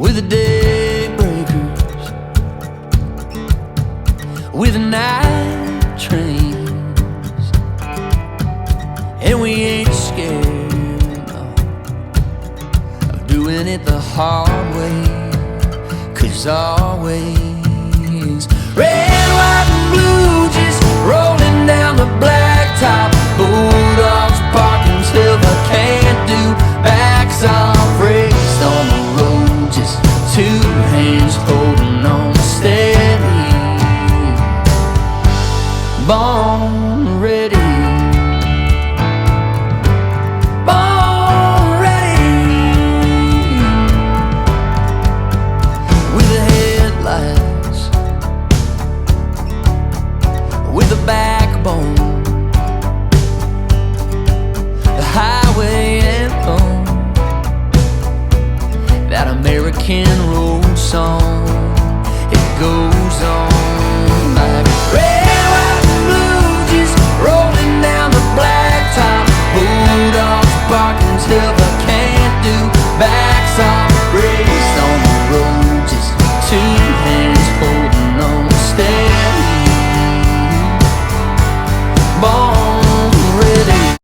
with the daybreakers, with the night trains, and we ain't scared, no, of doing it the hard way, 'cause always red, white, and blue just rolling down the blacktop. Bulldogs barking till they can't do. Backs off, raced on the road, just two hands holding on steady. Born ready, born ready, with the headlights, with a backbone, the highway anthem, that American road song. It goes on like red, white, and blue, just rolling down the blacktop. Bulldogs barking till they can't do. Backs off,